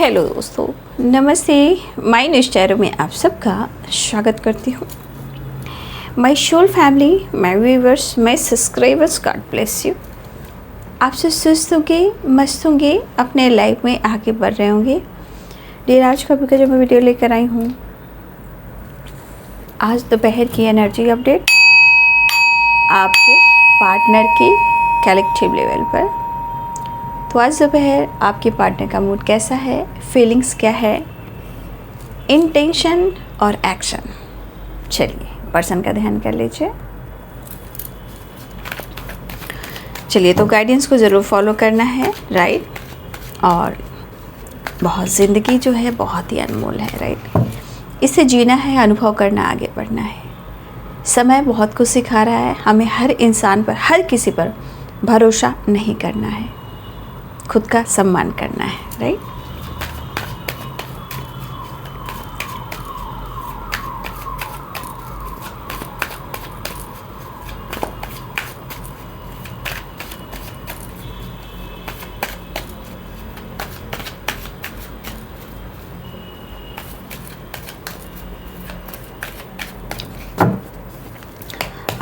Hello दोस्तों, नमस्ते। My news channel में आप सबका स्वागत करती हूँ। My soul family, my viewers, my subscribers, God bless you. आप सब सुस्त होंगे, मस्त होंगे, अपने लाइफ में आगे बढ़ रहे होंगे। डेर आज का जो मैं वीडियो लेकर आई हूँ, आज दोपहर की एनर्जी अपडेट आपके पार्टनर की कलेक्टिव लेवल पर। तो आज दोपहर आपके पार्टनर का मूड कैसा है, फीलिंग्स क्या है, इंटेंशन और एक्शन। चलिए पर्सन का ध्यान कर लीजिए। चलिए, तो गाइडेंस को ज़रूर फॉलो करना है, राइट। और बहुत ज़िंदगी जो है बहुत ही अनमोल है, राइट। इसे जीना है, अनुभव करना, आगे बढ़ना है। समय बहुत कुछ सिखा रहा है हमें। हर इंसान पर, हर किसी पर भरोसा नहीं करना है, खुद का सम्मान करना है, राइट।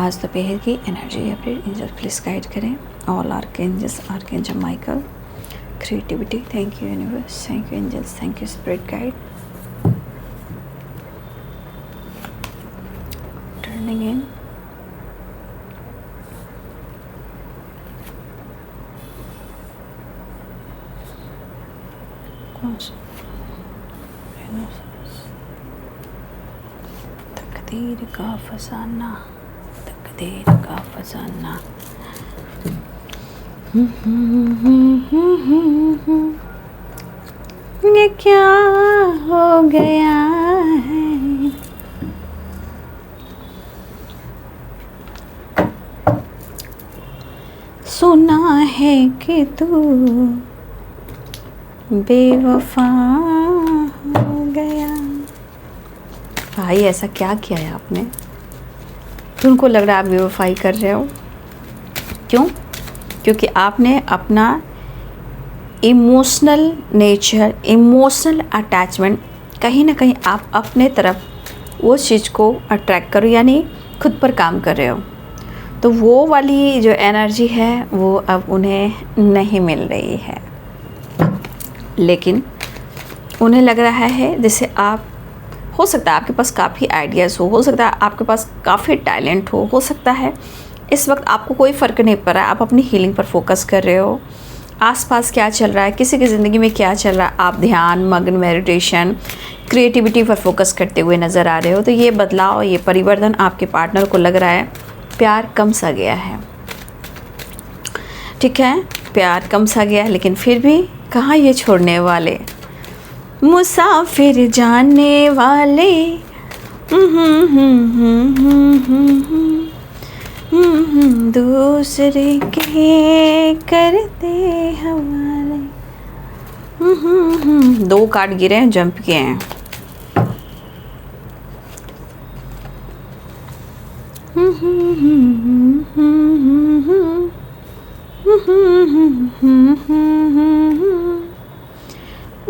आज दोपहर की energy update angel please guide करें। All archangels, archangel Michael, creativity, thank you universe, thank you angels, thank you spirit guide. Turning in. तकदीर का फसाना, तकदीर का फसाना। ये क्या हो गया है, सुना है कि तू बेवफा हो गया। भाई ऐसा क्या किया है आपने? तुमको लग रहा है आप बेवफाई कर रहे हो। क्यों? क्योंकि आपने अपना इमोशनल नेचर, इमोशनल अटैचमेंट कहीं ना कहीं आप अपने तरफ वो चीज़ को अट्रैक्ट करो, यानी खुद पर काम कर रहे हो। तो वो वाली जो एनर्जी है वो अब उन्हें नहीं मिल रही है, लेकिन उन्हें लग रहा है जैसे आप, हो सकता है आपके पास काफ़ी आइडियाज़ हो सकता है आपके पास काफ़ी टैलेंट हो सकता है इस वक्त आपको कोई फ़र्क नहीं पड़ रहा है। आप अपनी हीलिंग पर फोकस कर रहे हो। आसपास क्या चल रहा है, किसी की ज़िंदगी में क्या चल रहा है, आप ध्यान मग्न, मेडिटेशन, क्रिएटिविटी पर फोकस करते हुए नज़र आ रहे हो। तो ये बदलाव, ये परिवर्तन आपके पार्टनर को लग रहा है। प्यार कम सा गया है, ठीक है, प्यार कम सा गया है, लेकिन फिर भी कहाँ ये छोड़ने वाले, मुसाफिर जाने वाले। दूसरे के करते हवाले। दो कार्ड गिरे हैं, जंप किए हैं।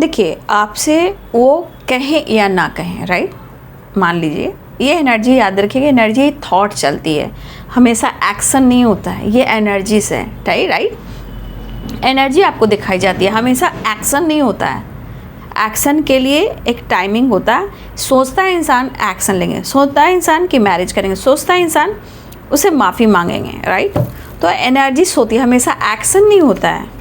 देखिए, आपसे वो कहें या ना कहें, राइट। मान लीजिए, ये एनर्जी याद रखिएगा, एनर्जी थॉट चलती है, हमेशा एक्शन नहीं होता है। ये एनर्जी से, राइट। एनर्जी आपको दिखाई जाती है, हमेशा एक्शन नहीं होता है। एक्शन के लिए एक टाइमिंग होता है। सोचता है इंसान एक्शन लेंगे, सोचता है इंसान कि मैरिज करेंगे, सोचता है इंसान उसे माफ़ी मांगेंगे, राइट। तो एनर्जी सोती है, हमेशा एक्शन नहीं होता है।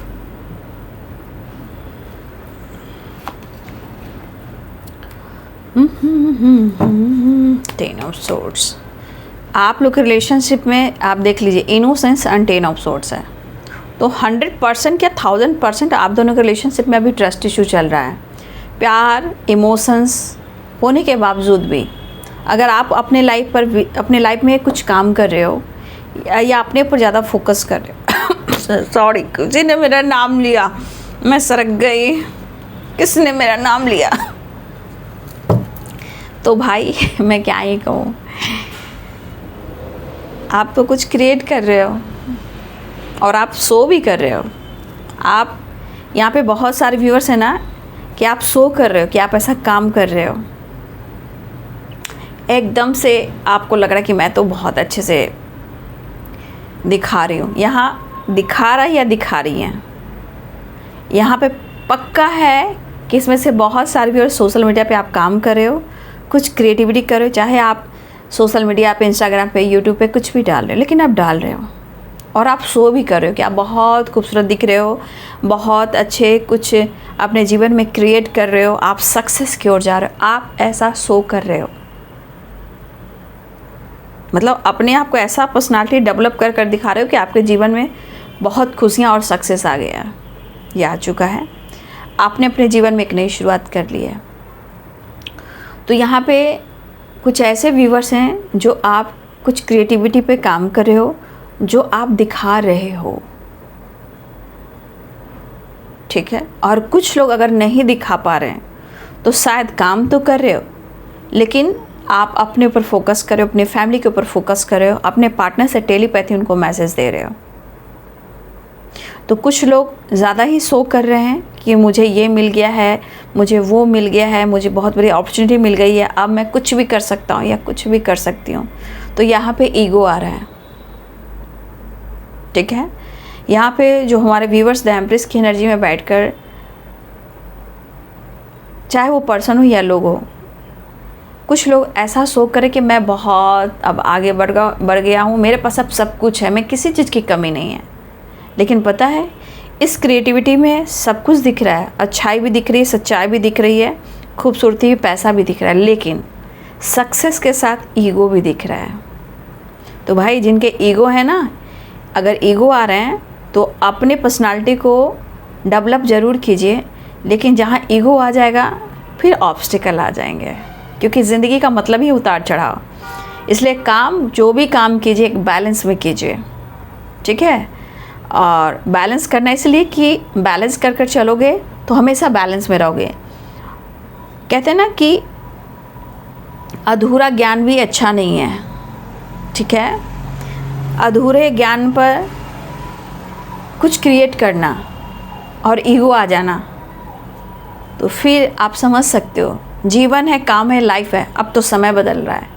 Ten of swords. आप लोग के रिलेशनशिप में आप देख लीजिए, innocence and ten of swords है। तो 100% या 1000% आप दोनों के रिलेशनशिप में अभी ट्रस्ट इशू चल रहा है। प्यार, इमोशंस होने के बावजूद भी अगर आप अपने लाइफ पर भी, अपने लाइफ में कुछ काम कर रहे हो या अपने ऊपर ज़्यादा फोकस कर रहे हो सॉरी, किसी ने मेरा नाम लिया, मैं सरक गई, किसने मेरा नाम लिया। तो भाई मैं क्या ही कहूँ, आप तो कुछ क्रिएट कर रहे हो और आप शो भी कर रहे हो। आप यहाँ पे बहुत सारे व्यूअर्स हैं ना, कि आप सो कर रहे हो, कि आप ऐसा काम कर रहे हो, एकदम से आपको लग रहा है कि मैं तो बहुत अच्छे से दिखा रही हूँ। यहाँ दिखा रहा है या दिखा रही हैं, यहाँ पे पक्का है कि इसमें से बहुत सारे भी और सोशल मीडिया पे आप काम कर रहे हो, कुछ क्रिएटिविटी कर रहे हो, चाहे आप सोशल मीडिया पे, इंस्टाग्राम पे, यूट्यूब पे कुछ भी डाल रहे हो, लेकिन आप डाल रहे हो और आप शो भी कर रहे हो कि आप बहुत खूबसूरत दिख रहे हो, बहुत अच्छे कुछ अपने जीवन में क्रिएट कर रहे हो, आप सक्सेस की ओर जा रहे हो, आप ऐसा शो कर रहे हो। मतलब अपने आप को ऐसा पर्सनालिटी डेवलप कर कर दिखा रहे हो कि आपके जीवन में बहुत खुशियाँ और सक्सेस आ गया है, ये आ चुका है, आपने अपने जीवन में एक नई शुरुआत कर ली है। तो यहाँ पे कुछ ऐसे व्यूवर्स हैं जो आप कुछ क्रिएटिविटी पे काम कर रहे हो, जो आप दिखा रहे हो, ठीक है। और कुछ लोग अगर नहीं दिखा पा रहे हैं तो शायद काम तो कर रहे हो, लेकिन आप अपने ऊपर फोकस कर रहे हो, अपने फैमिली के ऊपर फोकस कर रहे हो, अपने पार्टनर से टेलीपैथी उनको मैसेज दे रहे हो। तो कुछ लोग ज़्यादा ही शो कर रहे हैं कि मुझे ये मिल गया है, मुझे वो मिल गया है, मुझे बहुत बड़ी अपॉर्चुनिटी मिल गई है, अब मैं कुछ भी कर सकता हूँ या कुछ भी कर सकती हूँ। तो यहाँ पे ईगो आ रहा है, ठीक है। यहाँ पे जो हमारे व्यूवर्स द एम्प्रेस की एनर्जी में बैठकर, चाहे वो पर्सन हो या लोग हो, कुछ लोग ऐसा शो करें कि मैं बहुत अब आगे बढ़ गया हूँ, मेरे पास अब सब कुछ है, मैं किसी चीज़ की कमी नहीं है। लेकिन पता है इस क्रिएटिविटी में सब कुछ दिख रहा है, अच्छाई भी दिख रही है, सच्चाई भी दिख रही है, खूबसूरती भी, पैसा भी दिख रहा है, लेकिन सक्सेस के साथ ईगो भी दिख रहा है। तो भाई जिनके ईगो है ना, अगर ईगो आ रहे हैं तो अपने पर्सनालिटी को डेवलप ज़रूर कीजिए, लेकिन जहाँ ईगो आ जाएगा फिर ऑब्स्टिकल आ जाएंगे, क्योंकि ज़िंदगी का मतलब ही उतार चढ़ाव। इसलिए काम, जो भी काम कीजिए एक बैलेंस में कीजिए, ठीक है। और बैलेंस करना इसलिए कि बैलेंस कर कर चलोगे तो हमेशा बैलेंस में रहोगे। कहते हैं ना कि अधूरा ज्ञान भी अच्छा नहीं है, ठीक है। अधूरे ज्ञान पर कुछ क्रिएट करना और ईगो आ जाना, तो फिर आप समझ सकते हो जीवन है, काम है, लाइफ है, अब तो समय बदल रहा है।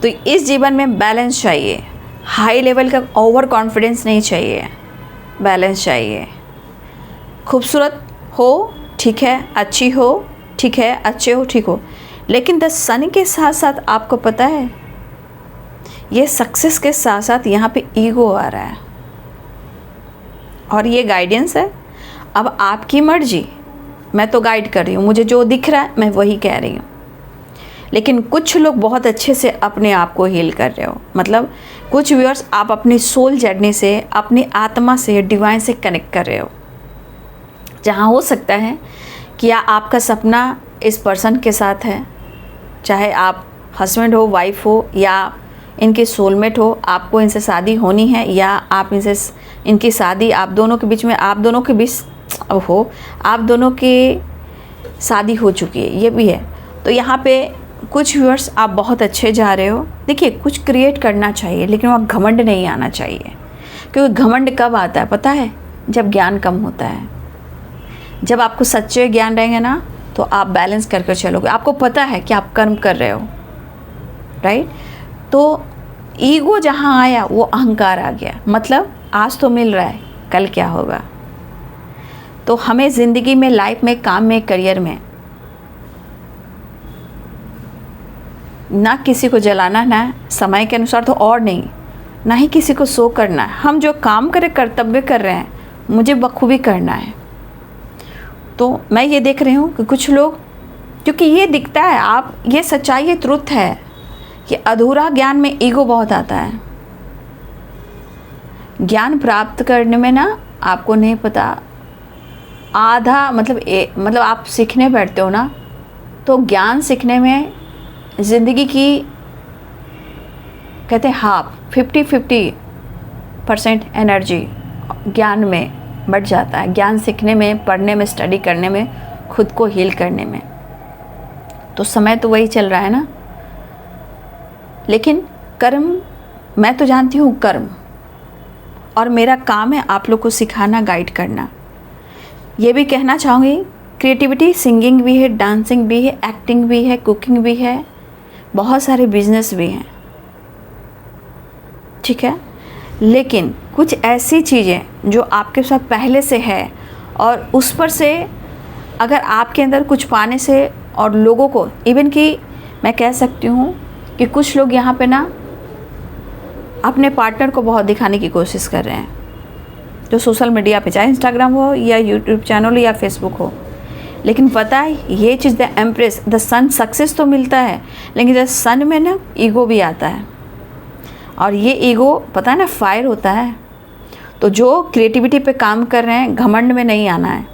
तो इस जीवन में बैलेंस चाहिए, हाई लेवल का ओवर कॉन्फिडेंस नहीं चाहिए, बैलेंस चाहिए। खूबसूरत हो ठीक है, अच्छी हो ठीक है, अच्छे हो ठीक हो, लेकिन द सन के साथ साथ आपको पता है ये सक्सेस के साथ साथ यहाँ पे ईगो आ रहा है, और ये गाइडेंस है। अब आपकी मर्जी, मैं तो गाइड कर रही हूँ, मुझे जो दिख रहा है मैं वही कह रही हूँ। लेकिन कुछ लोग बहुत अच्छे से अपने आप को हील कर रहे हो, मतलब कुछ व्यूअर्स आप अपनी सोल जर्नी से, अपनी आत्मा से, डिवाइन से कनेक्ट कर रहे हो, जहाँ हो सकता है कि आपका सपना इस पर्सन के साथ है, चाहे आप हस्बैंड हो, वाइफ हो, या इनके सोलमेट हो, आपको इनसे शादी होनी है, या आप इनसे, इनकी शादी आप दोनों के बीच में, आप दोनों के बीच हो, आप दोनों की शादी हो चुकी है, ये भी है। तो यहाँ पे कुछ व्यूअर्स आप बहुत अच्छे जा रहे हो। देखिए कुछ क्रिएट करना चाहिए, लेकिन वहाँ घमंड नहीं आना चाहिए, क्योंकि घमंड कब आता है पता है, जब ज्ञान कम होता है। जब आपको सच्चे ज्ञान रहेंगे ना तो आप बैलेंस कर कर चलोगे, आपको पता है कि आप कर्म कर रहे हो, राइट। तो ईगो जहाँ आया वो अहंकार आ गया, मतलब आज तो मिल रहा है, कल क्या होगा। तो हमें ज़िंदगी में, लाइफ में, काम में, करियर में ना किसी को जलाना, ना समय के अनुसार तो और नहीं, ना ही किसी को शो करना है। हम जो काम करें, कर्तव्य कर रहे हैं, मुझे बखूबी करना है। तो मैं ये देख रही हूँ कि कुछ लोग, क्योंकि ये दिखता है, आप, ये सच्चाई, ये ट्रुथ है कि अधूरा ज्ञान में ईगो बहुत आता है। ज्ञान प्राप्त करने में ना आपको नहीं पता, आधा मतलब आप सीखने बैठते हो ना, तो ज्ञान सीखने में ज़िंदगी की, कहते हैं हाफ 50-50% एनर्जी ज्ञान में बढ़ जाता है, ज्ञान सीखने में, पढ़ने में, स्टडी करने में, खुद को हील करने में। तो समय तो वही चल रहा है ना। लेकिन कर्म, मैं तो जानती हूँ कर्म, और मेरा काम है आप लोग को सिखाना, गाइड करना। ये भी कहना चाहूँगी क्रिएटिविटी सिंगिंग भी है, डांसिंग भी है, एक्टिंग भी है, कुकिंग भी है, बहुत सारे बिजनेस भी हैं, ठीक है। लेकिन कुछ ऐसी चीज़ें जो आपके साथ पहले से है और उस पर से अगर आपके अंदर कुछ पाने से और लोगों को, इवन कि मैं कह सकती हूँ कि कुछ लोग यहाँ पे ना अपने पार्टनर को बहुत दिखाने की कोशिश कर रहे हैं, जो सोशल मीडिया पे, चाहे इंस्टाग्राम हो या यूट्यूब चैनल हो या फेसबुक हो। लेकिन पता है ये चीज़, the empress the sun, success तो मिलता है, लेकिन द सन में ना ईगो भी आता है, और ये ईगो पता है ना फायर होता है। तो जो क्रिएटिविटी पे काम कर रहे हैं, घमंड में नहीं आना है,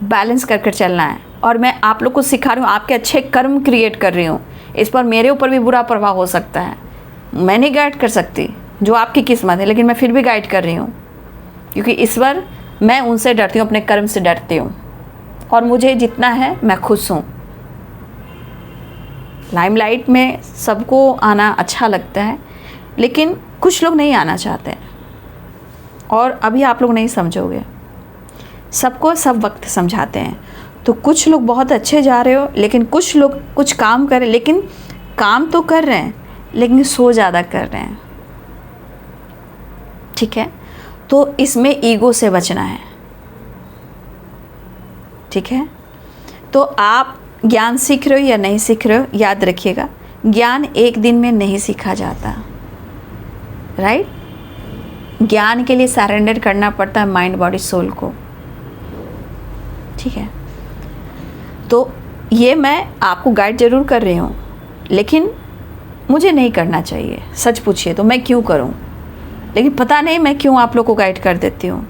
बैलेंस कर चलना है। और मैं आप लोग को सिखा रही हूँ, आपके अच्छे कर्म क्रिएट कर रही हूँ, इस पर मेरे ऊपर भी बुरा प्रभाव हो सकता है, मैं नहीं गाइड कर सकती, जो आपकी किस्मत है, लेकिन मैं फिर भी गाइड कर रही हूँ, क्योंकि इस बार मैं उनसे डरती हूँ, अपने कर्म से डरती हूँ, और मुझे जितना है मैं खुश हूँ। लाइमलाइट में सबको आना अच्छा लगता है, लेकिन कुछ लोग नहीं आना चाहते हैं, और अभी आप लोग नहीं समझोगे, सबको सब वक्त समझाते हैं। तो कुछ लोग बहुत अच्छे जा रहे हो, लेकिन कुछ लोग कुछ काम कर रहे, लेकिन काम तो कर रहे हैं लेकिन सो ज़्यादा कर रहे हैं, ठीक है। तो इसमें ईगो से बचना है, ठीक है। तो आप ज्ञान सीख रहे हो या नहीं सीख रहे हो, याद रखिएगा, ज्ञान एक दिन में नहीं सीखा जाता, राइट। ज्ञान के लिए सरेंडर करना पड़ता है माइंड बॉडी सोल को, ठीक है। तो ये मैं आपको गाइड ज़रूर कर रही हूँ, लेकिन मुझे नहीं करना चाहिए, सच पूछिए तो मैं क्यों करूँ, लेकिन पता नहीं मैं क्यों आप लोग को गाइड कर देती हूँ।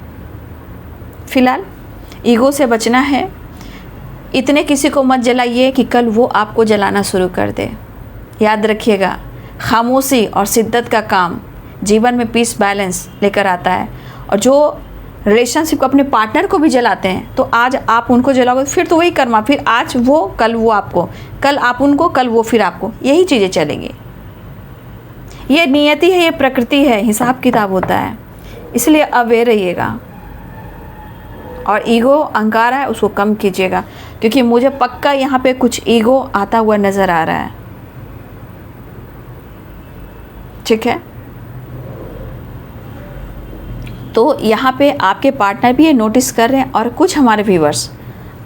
फ़िलहाल ईगो से बचना है, इतने किसी को मत जलाइए कि कल वो आपको जलाना शुरू कर दे। याद रखिएगा, खामोशी और शिद्दत का काम जीवन में पीस बैलेंस लेकर आता है। और जो रिलेशनशिप को, अपने पार्टनर को भी जलाते हैं, तो आज आप उनको जलाओगे फिर तो वही कर्मा, फिर आज वो कल वो आपको, कल आप उनको कल वो फिर आपको, यही चीज़ें चलेंगी। ये नियति है, ये प्रकृति है, हिसाब किताब होता है, इसलिए अवेयर रहिएगा। और ईगो अहंकार है, उसको कम कीजिएगा, क्योंकि मुझे पक्का यहाँ पे कुछ ईगो आता हुआ नज़र आ रहा है, ठीक है। तो यहाँ पे आपके पार्टनर भी ये नोटिस कर रहे हैं, और कुछ हमारे व्यूवर्स,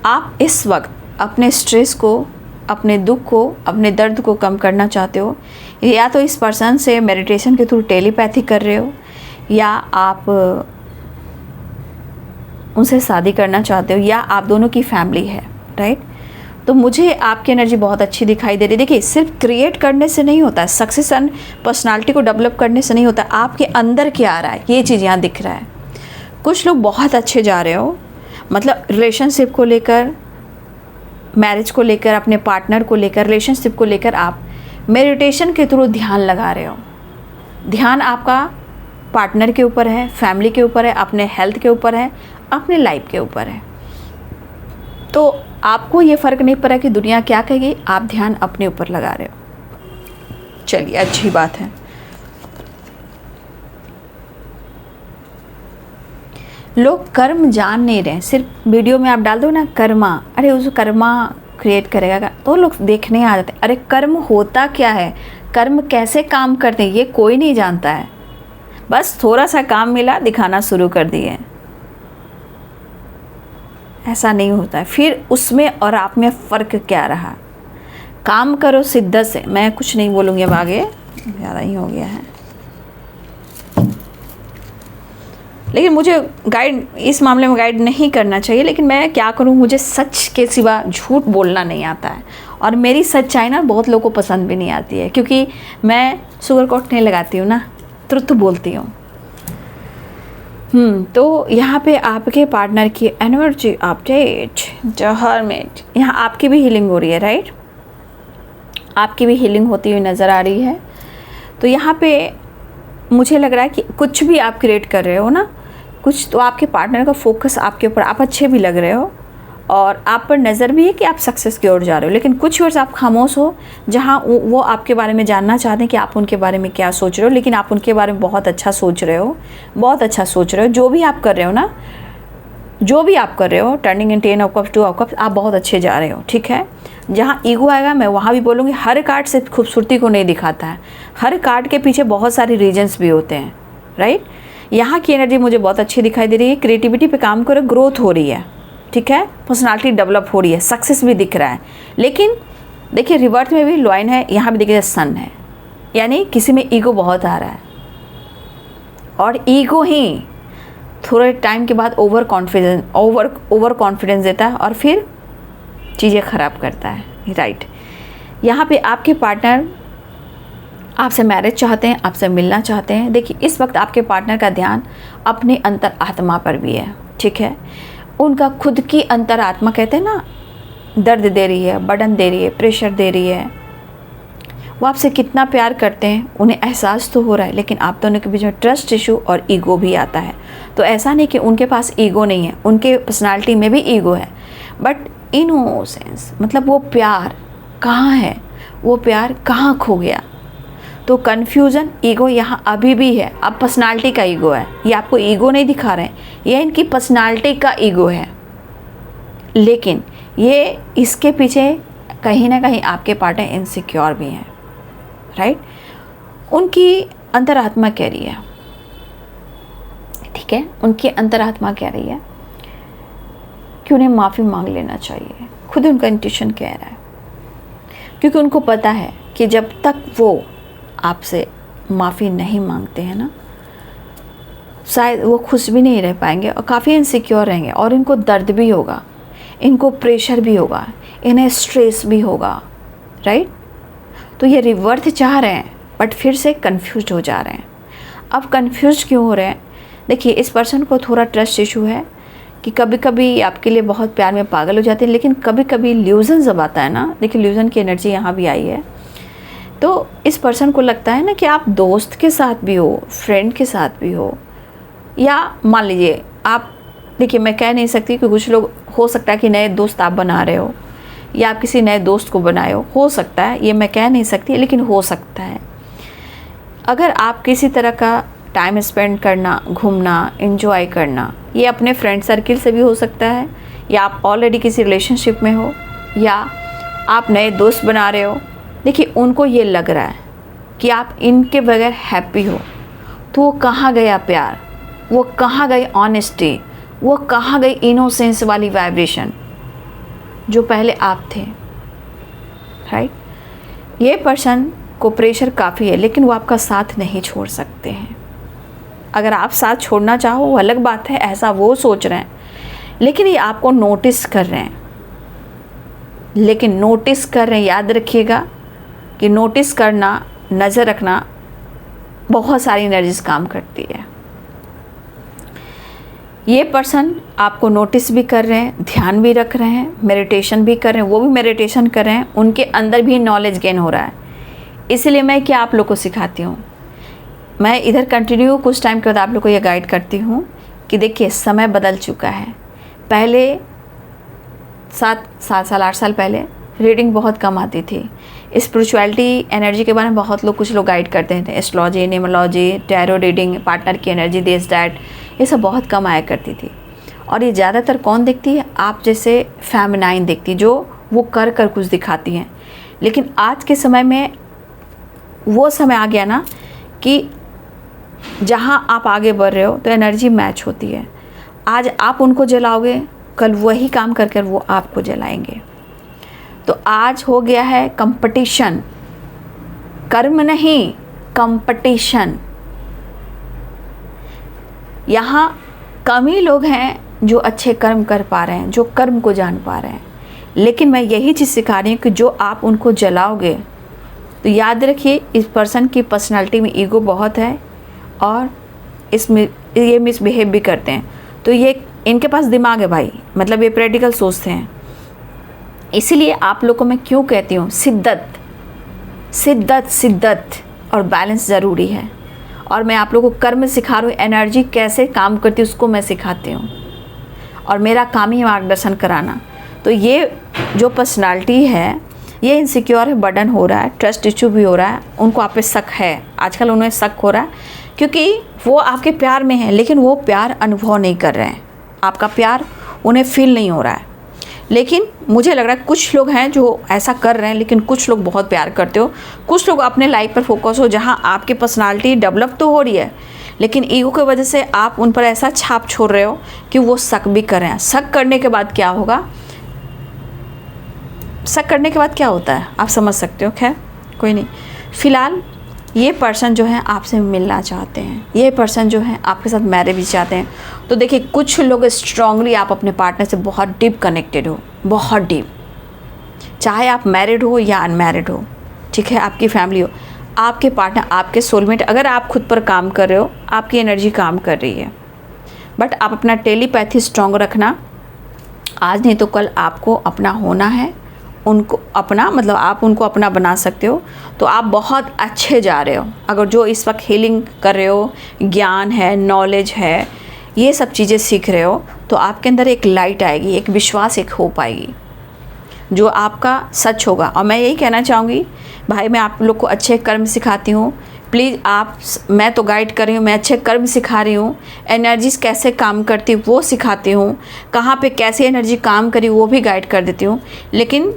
आप इस वक्त अपने स्ट्रेस को, अपने दुख को, अपने दर्द को कम करना चाहते हो, या तो इस पर्सन से मेडिटेशन के थ्रू टेलीपैथी कर रहे हो, या आप उनसे शादी करना चाहते हो, या आप दोनों की फैमिली है, राइट। तो मुझे आपकी एनर्जी बहुत अच्छी दिखाई दे रही है। देखिए, सिर्फ क्रिएट करने से नहीं होता, सक्सेस एंड पर्सनालिटी को डेवलप करने से नहीं होता, आपके अंदर क्या आ रहा है ये चीज़ यहाँ दिख रहा है। कुछ लोग बहुत अच्छे जा रहे हो, मतलब रिलेशनशिप को लेकर, मैरिज को लेकर, अपने पार्टनर को लेकर, रिलेशनशिप को लेकर आप मेडिटेशन के थ्रू ध्यान लगा रहे हो। ध्यान आपका पार्टनर के ऊपर है, फैमिली के ऊपर है, अपने हेल्थ के ऊपर है, अपने लाइफ के ऊपर है। तो आपको ये फ़र्क नहीं पड़ा कि दुनिया क्या कहेगी, आप ध्यान अपने ऊपर लगा रहे हो। चलिए, अच्छी बात है। लोग कर्म जान नहीं रहे, सिर्फ वीडियो में आप डाल दो ना कर्मा, अरे उस कर्मा क्रिएट करेगा, तो लोग देखने आ जाते हैं। अरे कर्म होता क्या है, कर्म कैसे काम करते हैं, ये कोई नहीं जानता है। बस थोड़ा सा काम मिला, दिखाना शुरू कर दिए। ऐसा नहीं होता है। फिर उसमें और आप में फ़र्क क्या रहा। काम करो शिद्दत से। मैं कुछ नहीं बोलूँगी अब आगे, ज़्यादा ही हो गया है। लेकिन मुझे गाइड, इस मामले में गाइड नहीं करना चाहिए, लेकिन मैं क्या करूं, मुझे सच के सिवा झूठ बोलना नहीं आता है। और मेरी सच्चाई ना बहुत लोगों को पसंद भी नहीं आती है, क्योंकि मैं शुगर कोट नहीं लगाती हूँ ना, ट्रुथ बोलती हूँ। तो यहाँ पे आपके पार्टनर की एनर्जी अपडेट, जहर में यहाँ आपकी भी हीलिंग हो रही है, राइट। आपकी भी हीलिंग होती हुई नज़र आ रही है। तो यहाँ पे मुझे लग रहा है कि कुछ भी आप क्रिएट कर रहे हो ना, कुछ तो आपके पार्टनर का फोकस आपके ऊपर, आप अच्छे भी लग रहे हो और आप पर नज़र भी है कि आप सक्सेस की ओर जा रहे हो। लेकिन कुछ वर्ष आप खामोश हो, जहाँ वो आपके बारे में जानना चाहते हैं कि आप उनके बारे में क्या सोच रहे हो, लेकिन आप उनके बारे में बहुत अच्छा सोच रहे हो, बहुत अच्छा सोच रहे हो। जो भी आप कर रहे हो ना, जो भी आप कर रहे हो, turning in 10 of cups 2 of cups, आप बहुत अच्छे जा रहे हो, ठीक है। जहाँ ईगो आएगा मैं वहाँ भी बोलूँगी, हर कार्ड सिर्फ खूबसूरती को नहीं दिखाता है, हर कार्ड के पीछे बहुत सारे रीजन्स भी होते हैं, राइट। यहाँ की एनर्जी मुझे बहुत अच्छी दिखाई दे रही है, क्रिएटिविटी पे काम करो, ग्रोथ हो रही है, ठीक है, पर्सनालिटी डेवलप हो रही है, सक्सेस भी दिख रहा है। लेकिन देखिए रिवर्स में भी लॉइन है, यहाँ भी देखिए सन है, यानी किसी में ईगो बहुत आ रहा है, और ईगो ही थोड़े टाइम के बाद ओवर कॉन्फिडेंस देता है और फिर चीज़ें ख़राब करता है, राइट। यहाँ पे आपके पार्टनर आपसे मैरिज चाहते हैं, आपसे मिलना चाहते हैं। देखिए इस वक्त आपके पार्टनर का ध्यान अपने अंतर आत्मा पर भी है, ठीक है। उनका खुद की अंतर आत्मा, कहते हैं ना, दर्द दे रही है, बर्डन दे रही है, प्रेशर दे रही है। वो आपसे कितना प्यार करते हैं उन्हें एहसास तो हो रहा है, लेकिन आप दोनों के बीच में ट्रस्ट इशू और ईगो भी आता है। तो ऐसा नहीं कि उनके पास ईगो नहीं है, उनके पर्सनालिटी में भी ईगो है, बट इनोसेंस, मतलब वो प्यार कहाँ है, वो प्यार कहाँ खो गया। तो कन्फ्यूज़न, ईगो यहाँ अभी भी है। अब पर्सनालिटी का ईगो है, ये आपको ईगो नहीं दिखा रहे हैं, ये इनकी पर्सनालिटी का ईगो है। लेकिन ये इसके पीछे कहीं ना कहीं आपके पार्टनर इनसिक्योर भी हैं, राइट। उनकी अंतरात्मा कह रही है, ठीक है, उनकी अंतरात्मा कह रही है कि उन्हें माफ़ी मांग लेना चाहिए। खुद उनका इंट्यूशन कह रहा है, क्योंकि उनको पता है कि जब तक वो आपसे माफ़ी नहीं मांगते हैं ना, शायद वो खुश भी नहीं रह पाएंगे और काफ़ी इनसिक्योर रहेंगे, और इनको दर्द भी होगा, इनको प्रेशर भी होगा, इन्हें स्ट्रेस भी होगा, राइट। तो ये रिवर्थ चाह रहे हैं बट फिर से कंफ्यूज हो जा रहे हैं। अब कंफ्यूज क्यों हो रहे हैं? देखिए इस पर्सन को थोड़ा ट्रस्ट इशू है कि कभी कभी आपके लिए बहुत प्यार में पागल हो जाते हैं, लेकिन कभी कभी ल्यूज़न जब आता है ना, देखिए ल्यूज़न की एनर्जी यहाँ भी आई है, तो इस पर्सन को लगता है ना कि आप दोस्त के साथ भी हो, फ्रेंड के साथ भी हो, या मान लीजिए आप, देखिए मैं कह नहीं सकती कि कुछ लोग, हो सकता है कि नए दोस्त आप बना रहे हो या आप किसी नए दोस्त को बनाए हो सकता है, ये मैं कह नहीं सकती, लेकिन हो सकता है। अगर आप किसी तरह का टाइम स्पेंड करना, घूमना, एंजॉय करना, ये अपने फ्रेंड सर्किल से भी हो सकता है, या आप ऑलरेडी किसी रिलेशनशिप में हो, या आप नए दोस्त बना रहे हो। देखिए उनको ये लग रहा है कि आप इनके बगैर हैप्पी हो, तो वो कहाँ गया प्यार, वो कहाँ गई ऑनेस्टी, वो कहाँ गई इनोसेंस वाली वाइब्रेशन जो पहले आप थे, राइट। ये पर्सन को प्रेशर काफ़ी है, लेकिन वो आपका साथ नहीं छोड़ सकते हैं। अगर आप साथ छोड़ना चाहो वो अलग बात है, ऐसा वो सोच रहे हैं, लेकिन ये आपको नोटिस कर रहे हैं। लेकिन नोटिस कर रहे हैं, याद रखिएगा कि नोटिस करना, नज़र रखना, बहुत सारी एनर्जीज काम करती है। ये पर्सन आपको नोटिस भी कर रहे हैं, ध्यान भी रख रहे हैं, मेडिटेशन भी कर रहे हैं, वो भी मेडिटेशन कर रहे हैं, उनके अंदर भी नॉलेज गेन हो रहा है। इसलिए मैं क्या आप लोग को सिखाती हूँ, मैं इधर कंटिन्यू कुछ टाइम के बाद आप लोग को ये गाइड करती हूँ कि देखिए समय बदल चुका है। पहले 7 साल 8 साल पहले रीडिंग बहुत कम आती थी। स्पिरिचुअलिटी एनर्जी के बारे में बहुत लोग, कुछ लोग गाइड करते थे, astrology, numerology, tarot reading, partner की एनर्जी, दिस दैट, ये सब बहुत कम आया करती थी। और ये ज़्यादातर कौन देखती है? आप जैसे फेमिनाइन देखती, जो वो कर कुछ दिखाती हैं। लेकिन आज के समय में वो समय आ गया ना कि जहाँ आप आगे बढ़ रहे हो तो एनर्जी मैच होती है। आज आप उनको जलाओगे, कल वही काम कर कर वो आपको जलाएंगे। तो आज हो गया है कंपटीशन, कर्म नहीं, कंपटीशन। यहाँ कम ही लोग हैं जो अच्छे कर्म कर पा रहे हैं, जो कर्म को जान पा रहे हैं। लेकिन मैं यही चीज़ सिखा रही हूँ कि जो आप उनको जलाओगे, तो याद रखिए इस पर्सन की पर्सनालिटी में ईगो बहुत है और इसमें ये मिसबिहेव भी करते हैं। तो ये इनके पास दिमाग है भाई, मतलब ये प्रैक्टिकल सोचते हैं। इसीलिए आप लोगों को मैं क्यों कहती हूँ, शिद्दत और बैलेंस ज़रूरी है। और मैं आप लोगों को कर्म सिखा रही हूँ, एनर्जी कैसे काम करती है उसको मैं सिखाती हूँ, और मेरा काम ही मार्गदर्शन कराना। तो ये जो पर्सनालिटी है ये इनसिक्योर है, बर्डन हो रहा है, ट्रस्ट इशू भी हो रहा है, उनको आप पे शक है, आजकल उन्हें शक हो रहा है क्योंकि वो आपके प्यार में है, लेकिन वो प्यार अनुभव नहीं कर रहे हैं। आपका प्यार उन्हें फील नहीं हो रहा है। लेकिन मुझे लग रहा है कुछ लोग हैं जो ऐसा कर रहे हैं, लेकिन कुछ लोग बहुत प्यार करते हो, कुछ लोग अपने लाइफ पर फोकस हो, जहाँ आपकी पर्सनालिटी डेवलप तो हो रही है, लेकिन ईगो की वजह से आप उन पर ऐसा छाप छोड़ रहे हो कि वो शक भी कर रहे हैं। शक करने के बाद क्या होगा, शक करने के बाद क्या होता है आप समझ सकते हो। खैर कोई नहीं, फ़िलहाल ये पर्सन जो है आपसे मिलना चाहते हैं, ये पर्सन जो है आपके साथ मैरिज भी चाहते हैं। तो देखिए कुछ लोग स्ट्रांगली आप अपने पार्टनर से बहुत डीप कनेक्टेड हो, बहुत डीप, चाहे आप मैरिड हो या अनमैरिड हो, ठीक है, आपकी फैमिली हो, आपके पार्टनर आपके सोलमेट, अगर आप खुद पर काम कर रहे हो, आपकी एनर्जी काम कर रही है, बट आप अपना टेलीपैथी स्ट्रांग रखना। आज नहीं तो कल आपको अपना होना है, उनको अपना मतलब आप उनको अपना बना सकते हो। तो आप बहुत अच्छे जा रहे हो। अगर जो इस वक्त हीलिंग कर रहे हो, ज्ञान है, नॉलेज है, ये सब चीज़ें सीख रहे हो, तो आपके अंदर एक लाइट आएगी, एक विश्वास, एक होप आएगी जो आपका सच होगा। और मैं यही कहना चाहूँगी भाई, मैं आप लोग को अच्छे कर्म सिखाती हूँ, प्लीज़ आप, मैं तो गाइड कर रही हूँ, मैं अच्छे कर्म सिखा रही हूँ, एनर्जीज कैसे काम करती वो सिखाती हूँ, कहाँ पे कैसी एनर्जी काम करी वो भी गाइड कर देती हूँ। लेकिन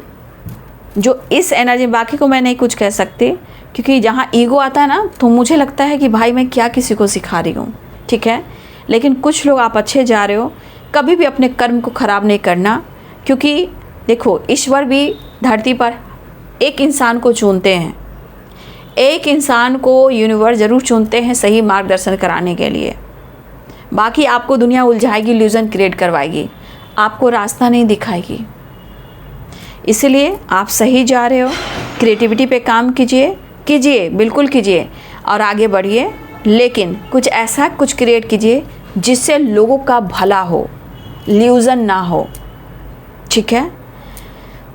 जो इस एनर्जी, बाकी को मैं नहीं कुछ कह सकती, क्योंकि जहाँ ईगो आता है ना, तो मुझे लगता है कि भाई मैं क्या किसी को सिखा रही हूँ, ठीक है। लेकिन कुछ लोग आप अच्छे जा रहे हो, कभी भी अपने कर्म को ख़राब नहीं करना, क्योंकि देखो ईश्वर भी धरती पर एक इंसान को चुनते हैं, एक इंसान को यूनिवर्स ज़रूर चुनते हैं सही मार्गदर्शन कराने के लिए। बाकी आपको दुनिया उलझाएगी, इल्यूजन क्रिएट करवाएगी, आपको रास्ता नहीं दिखाएगी। इसलिए आप सही जा रहे हो, क्रिएटिविटी पे काम कीजिए, बिल्कुल कीजिए और आगे बढ़िए, लेकिन कुछ ऐसा कुछ क्रिएट कीजिए जिससे लोगों का भला हो, इल्यूजन ना हो, ठीक है।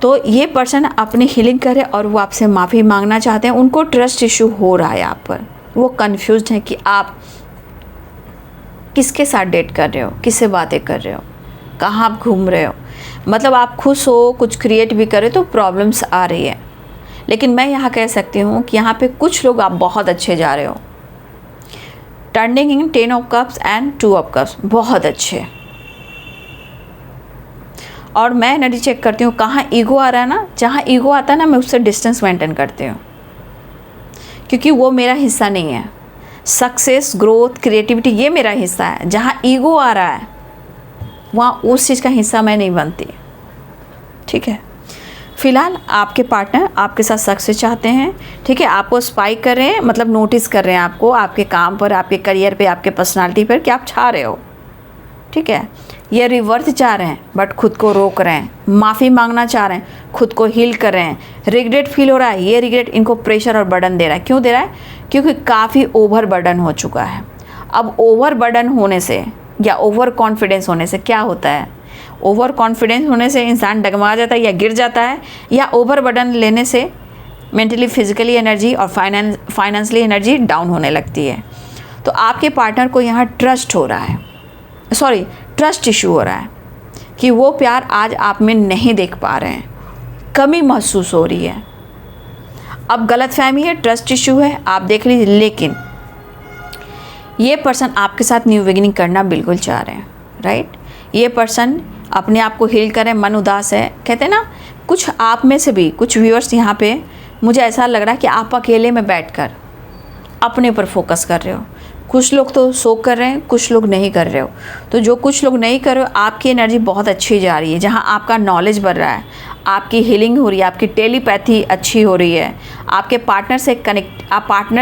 तो ये पर्सन अपनी हीलिंग करे और वो आपसे माफ़ी मांगना चाहते हैं, उनको ट्रस्ट इशू हो रहा है आप पर, वो कंफ्यूज्ड हैं कि आप किसके साथ डेट कर रहे हो, किससे बातें कर रहे हो, कहाँ आप घूम रहे हो, मतलब आप खुश हो, कुछ क्रिएट भी करें तो प्रॉब्लम्स आ रही है। लेकिन मैं यहाँ कह सकती हूँ कि यहाँ पे कुछ लोग आप बहुत अच्छे जा रहे हो, turning in 10 of cups and 2 of cups, बहुत अच्छे। और मैं एनर्जी चेक करती हूँ कहाँ ईगो आ रहा है ना, जहाँ ईगो आता है ना, मैं उससे डिस्टेंस मेंटेन करती हूँ, क्योंकि वो मेरा हिस्सा नहीं है। सक्सेस, ग्रोथ, क्रिएटिविटी ये मेरा हिस्सा है। जहाँ ईगो आ रहा है वहाँ उस चीज़ का हिस्सा मैं नहीं बनती, ठीक है। फ़िलहाल आपके पार्टनर आपके साथ सक्सेस चाहते हैं, ठीक है, आपको स्पाई कर रहे हैं, मतलब नोटिस कर रहे हैं आपको, आपके काम पर, आपके करियर पे, आपके पर्सनालिटी पर कि आप छा रहे हो, ठीक है। ये रिवर्स चाह रहे हैं बट खुद को रोक रहे हैं, माफ़ी मांगना चाह रहे हैं, खुद को हील कर रहे हैं, रिग्रेट फील हो रहा है, ये रिग्रेट इनको प्रेशर और बर्डन दे रहा है। क्यों दे रहा है? क्योंकि काफ़ी ओवर बर्डन हो चुका है। अब ओवर बर्डन होने से या ओवर कॉन्फिडेंस होने से क्या होता है? ओवर कॉन्फिडेंस होने से इंसान डगमगा जाता है या गिर जाता है, या ओवर बर्डन लेने से मेंटली, फिजिकली एनर्जी और फाइनेंशियली एनर्जी डाउन होने लगती है। तो आपके पार्टनर को यहाँ ट्रस्ट हो रहा है, ट्रस्ट इशू हो रहा है कि वो प्यार आज आप में नहीं देख पा रहे हैं, कमी महसूस हो रही है। अब गलतफहमी है, ट्रस्ट इशू है, आप देख लीजिए। लेकिन ये पर्सन आपके साथ न्यू बिगिनिंग करना बिल्कुल चाह रहे हैं, राइट। ये पर्सन अपने आप को हील करें, मन उदास है, कहते हैं ना, कुछ आप में से भी कुछ व्यूअर्स यहाँ पे मुझे ऐसा लग रहा है कि आप अकेले में बैठकर अपने पर फोकस कर रहे हो। कुछ लोग तो शो कर रहे हैं, कुछ लोग नहीं कर रहे हो। तो जो कुछ लोग नहीं कर रहे हो, आपकी एनर्जी बहुत अच्छी जा रही है, जहाँ आपका नॉलेज बढ़ रहा है, आपकी हीलिंग हो रही है, आपकी टेलीपैथी अच्छी हो रही है, आपके पार्टनर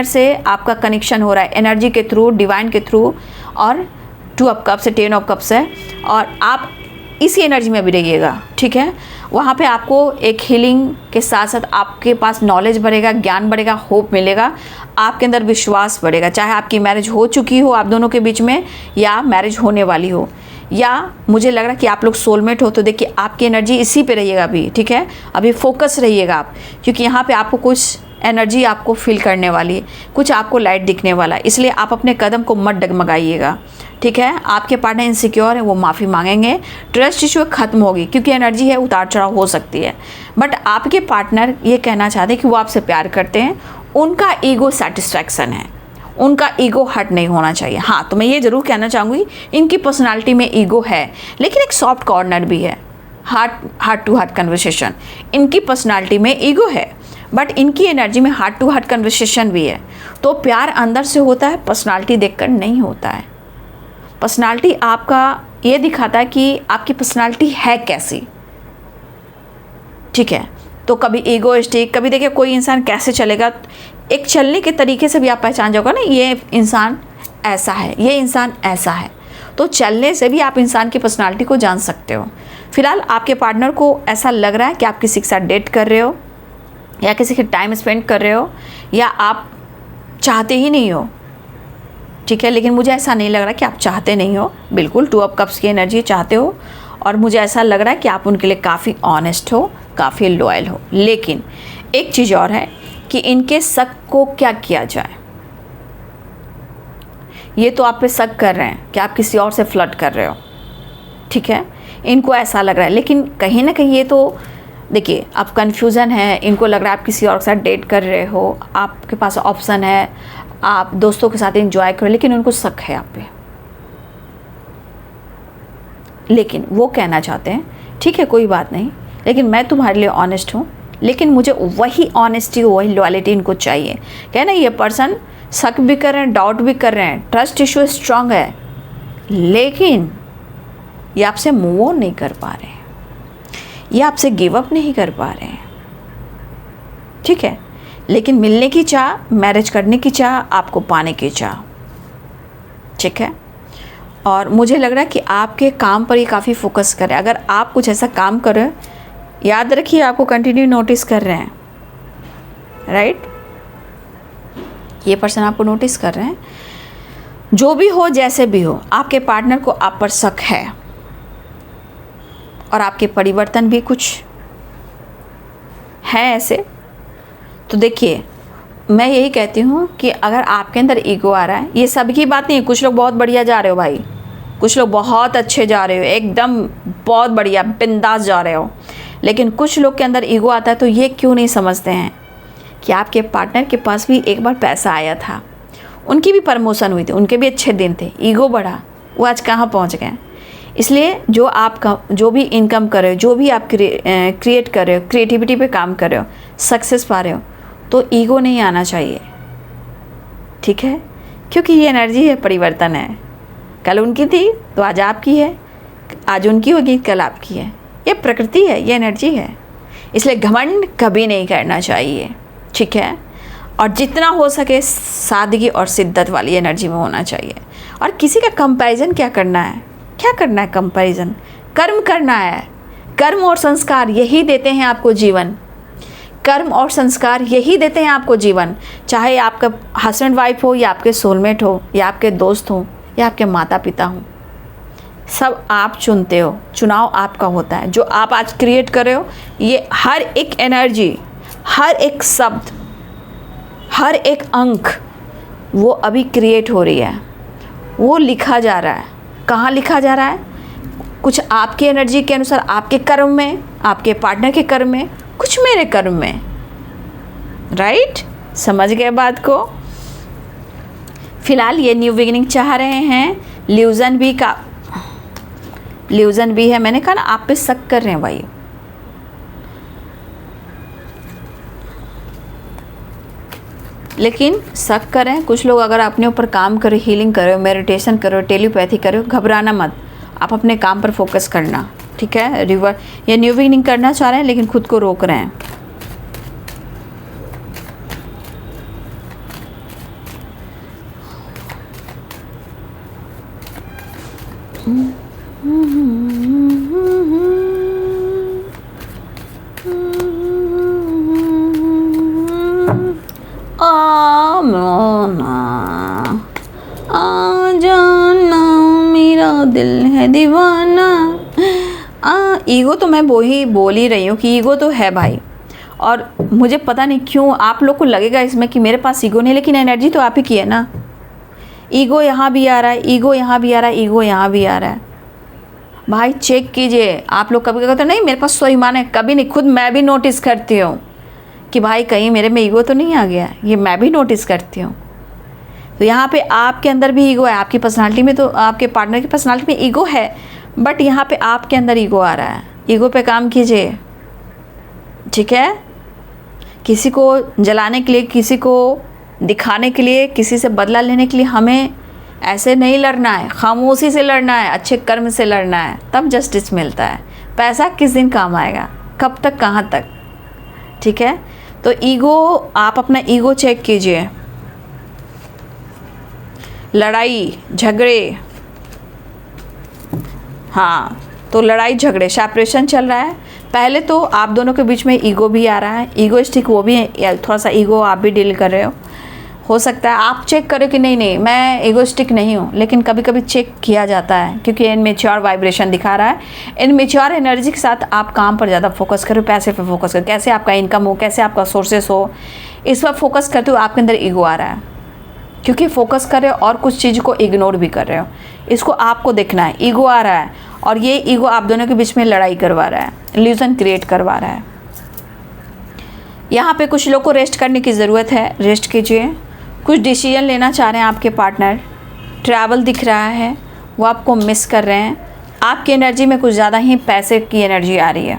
से आपका कनेक्शन हो रहा है एनर्जी के थ्रू, डिवाइन के थ्रू, और 2 ऑफ कप्स से 10 ऑफ कप्स है, और आप इसी एनर्जी में भी रहिएगा, ठीक है। वहाँ पे आपको एक हीलिंग के साथ साथ आपके पास नॉलेज बढ़ेगा, ज्ञान बढ़ेगा, होप मिलेगा, आपके अंदर विश्वास बढ़ेगा। चाहे आपकी मैरिज हो चुकी हो आप दोनों के बीच में, या मैरिज होने वाली हो, या मुझे लग रहा है कि आप लोग सोलमेट हो, तो देखिए आपकी एनर्जी इसी पे रहिएगा अभी, ठीक है। अभी फोकस रहिएगा आप, क्योंकि यहाँ पे आपको कुछ एनर्जी आपको फील करने वाली है, कुछ आपको लाइट दिखने वाला है। इसलिए आप अपने कदम को मत डगमगाइएगा, ठीक है। आपके पार्टनर इनसिक्योर है, वो माफ़ी मांगेंगे, ट्रस्ट इशू खत्म होगी, क्योंकि एनर्जी है, उतार चढ़ाव हो सकती है। बट आपके पार्टनर ये कहना चाहते हैं कि वो आपसे प्यार करते हैं, उनका ईगो सेटिस्फैक्शन है, उनका ईगो हर्ट नहीं होना चाहिए। हाँ, तो मैं ये ज़रूर कहना चाहूँगी इनकी पर्सनालिटी में ईगो है, लेकिन एक सॉफ्ट कॉर्नर भी है। हार्ट टू हार्ट कन्वर्सेशन, इनकी पर्सनालिटी में ईगो है, बट इनकी एनर्जी में हार्ट टू हार्ट कन्वर्सेशन भी है। तो प्यार अंदर से होता है, पर्सनालिटी देखकर नहीं होता है। पर्सनालिटी आपका ये दिखाता है कि आपकी पर्सनालिटी है कैसी, ठीक है। तो कभी ईगोइस्टिक, कभी देखिए कोई इंसान कैसे चलेगा, एक चलने के तरीके से भी आप पहचान जाओगे ना, ये इंसान ऐसा है, ये इंसान ऐसा है। तो चलने से भी आप इंसान की पर्सनालिटी को जान सकते हो। फिलहाल आपके पार्टनर को ऐसा लग रहा है कि आप किसी के साथ डेट कर रहे हो या किसी के टाइम स्पेंड कर रहे हो, या आप चाहते ही नहीं हो, ठीक है। लेकिन मुझे ऐसा नहीं लग रहा कि आप चाहते नहीं हो, बिल्कुल 2 ऑफ कप्स की एनर्जी चाहते हो, और मुझे ऐसा लग रहा है कि आप उनके लिए काफ़ी ऑनेस्ट हो, काफ़ी लॉयल हो। लेकिन एक चीज़ और है कि इनके शक को क्या किया जाए। ये तो आप पे शक कर रहे हैं कि आप किसी और से फ्लर्ट कर रहे हो, ठीक है, इनको ऐसा लग रहा है। लेकिन कहीं ना कहीं ये तो देखिए, अब कन्फ्यूज़न है, इनको लग रहा है आप किसी और के साथ डेट कर रहे हो, आपके पास ऑप्शन है, आप दोस्तों के साथ एंजॉय करो, लेकिन उनको शक है आप पे। लेकिन वो कहना चाहते हैं ठीक है कोई बात नहीं, लेकिन मैं तुम्हारे लिए ऑनेस्ट हूँ, लेकिन मुझे वही ऑनेस्टी, वही लॉयल्टी इनको चाहिए। कहना ये पर्सन शक भी कर रहे हैं, डाउट भी कर रहे हैं, ट्रस्ट इशू स्ट्रांग है, लेकिन ये आपसे मूव ऑन नहीं कर पा रहे हैं, ये आपसे गिव अप नहीं कर पा रहे हैं, ठीक है। लेकिन मिलने की चाह, मैरिज करने की चाह, आपको पाने की चाह, ठीक है। और मुझे लग रहा है कि आपके काम पर ही काफ़ी फोकस करें। अगर आप कुछ ऐसा काम कर रहे हो, याद रखिए आपको कंटिन्यू नोटिस कर रहे हैं, राइट। ये पर्सन आपको नोटिस कर रहे हैं। जो भी हो, जैसे भी हो, आपके पार्टनर को आप पर शक है, और आपके परिवर्तन भी कुछ है ऐसे। तो देखिए, मैं यही कहती हूँ कि अगर आपके अंदर ईगो आ रहा है, ये सबकी बात नहीं है, कुछ लोग बहुत बढ़िया जा रहे हो भाई, कुछ लोग बहुत अच्छे जा रहे हो, एकदम बहुत बढ़िया बिंदास जा रहे हो, लेकिन कुछ लोग के अंदर ईगो आता है। तो ये क्यों नहीं समझते हैं कि आपके पार्टनर के पास भी एक बार पैसा आया था, उनकी भी प्रमोशन हुई थी, उनके भी अच्छे दिन थे, ईगो बढ़ा, वो आज कहाँ पहुँच गए। इसलिए जो आपका जो भी इनकम कर रहे हो, जो भी आप क्रिएट कर रहे हो, क्रिएटिविटी पे काम कर रहे हो, सक्सेस पा रहे हो, तो ईगो नहीं आना चाहिए, ठीक है। क्योंकि ये एनर्जी है, परिवर्तन है, कल उनकी थी तो आज आपकी है, आज उनकी होगी कल आपकी है, ये प्रकृति है, ये एनर्जी है। इसलिए घमंड कभी नहीं करना चाहिए, ठीक है। और जितना हो सके सादगी और शिद्दत वाली एनर्जी में होना चाहिए। और किसी का कंपैरिजन क्या करना है, क्या करना है कंपैरिजन, कर्म करना है। कर्म और संस्कार यही देते हैं आपको जीवन, कर्म और संस्कार यही देते हैं आपको जीवन। चाहे आपका हस्बैंड वाइफ हो, या आपके सोलमेट हो, या आपके दोस्त हो, या आपके माता पिता हो, सब आप चुनते हो, चुनाव आपका होता है। जो आप आज क्रिएट कर रहे हो, ये हर एक एनर्जी, हर एक शब्द, हर एक अंक, वो अभी क्रिएट हो रही है, वो लिखा जा रहा है। कहाँ लिखा जा रहा है? कुछ आपकी एनर्जी के अनुसार आपके कर्म में, आपके पार्टनर के कर्म में, कुछ मेरे कर्म में, राइट। समझ गए बात को। फिलहाल ये न्यू बिगिनिंग चाह रहे हैं, ल्यूजन भी है। मैंने कहा ना, आप पे शक कर रहे हैं भाई। लेकिन शक करें कुछ लोग, अगर अपने ऊपर काम करो, हीलिंग करो, मेडिटेशन करो, टेलीपैथी करो, घबराना मत, आप अपने काम पर फोकस करना, ठीक है। ये न्यू बिगिनिंग करना चाह रहे हैं, लेकिन खुद को रोक रहे हैं। आ जाना मेरा दिल है दीवाना। ईगो तो मैं बोल ही रही हूँ कि ईगो तो है भाई। और मुझे पता नहीं क्यों आप लोग को लगेगा इसमें कि मेरे पास ईगो नहीं, लेकिन एनर्जी तो आप ही की है ना। ईगो यहाँ भी आ रहा है, ईगो यहाँ भी आ रहा है, ईगो यहाँ भी आ रहा है। भाई चेक कीजिए। आप लोग कभी कहते नहीं मेरे पास स्वाभिमान है, कभी नहीं। खुद मैं भी नोटिस करती हूँ कि भाई कहीं मेरे में ईगो तो नहीं आ गया, ये मैं भी नोटिस करती हूँ। तो यहाँ पे आपके अंदर भी ईगो है, आपकी पर्सनालिटी में, तो आपके पार्टनर की पर्सनालिटी में ईगो है, बट यहाँ पे आपके अंदर ईगो आ रहा है। ईगो पे काम कीजिए, ठीक है। किसी को जलाने के लिए, किसी को दिखाने के लिए, किसी से बदला लेने के लिए हमें ऐसे नहीं लड़ना है, खामोशी से लड़ना है, अच्छे कर्म से लड़ना है, तब जस्टिस मिलता है। पैसा किस दिन काम आएगा, कब तक, कहाँ तक, ठीक है। तो ईगो, आप अपना ईगो चेक कीजिए। लड़ाई झगड़े, हाँ, तो लड़ाई झगड़े, सेपरेशन चल रहा है। पहले तो आप दोनों के बीच में ईगो भी आ रहा है, ईगोइस्टिक वो भी है, थोड़ा सा ईगो आप भी डील कर रहे हो सकता है आप चेक करो कि नहीं मैं ईगोइस्टिक नहीं हूँ, लेकिन कभी कभी चेक किया जाता है क्योंकि इनमेच्योर वाइब्रेशन दिखा रहा है। इनमेच्योर एनर्जी के साथ आप काम पर ज़्यादा फोकस करो, पैसे पर फोकस करो, कैसे आपका इनकम हो, कैसे आपका सोर्सेस हो, इस पर फोकस करते हुए आपके अंदर ईगो आ रहा है, क्योंकि फोकस कर रहे हो और कुछ चीज़ को इग्नोर भी कर रहे हो। इसको आपको देखना है, ईगो आ रहा है और ये ईगो आप दोनों के बीच में लड़ाई करवा रहा है, इल्यूजन क्रिएट करवा रहा है। यहाँ पे कुछ लोग को रेस्ट करने की ज़रूरत है, रेस्ट कीजिए। कुछ डिसीजन लेना चाह रहे हैं आपके पार्टनर, ट्रैवल दिख रहा है, वो आपको मिस कर रहे हैं। आपकी एनर्जी में कुछ ज़्यादा ही पैसे की एनर्जी आ रही है,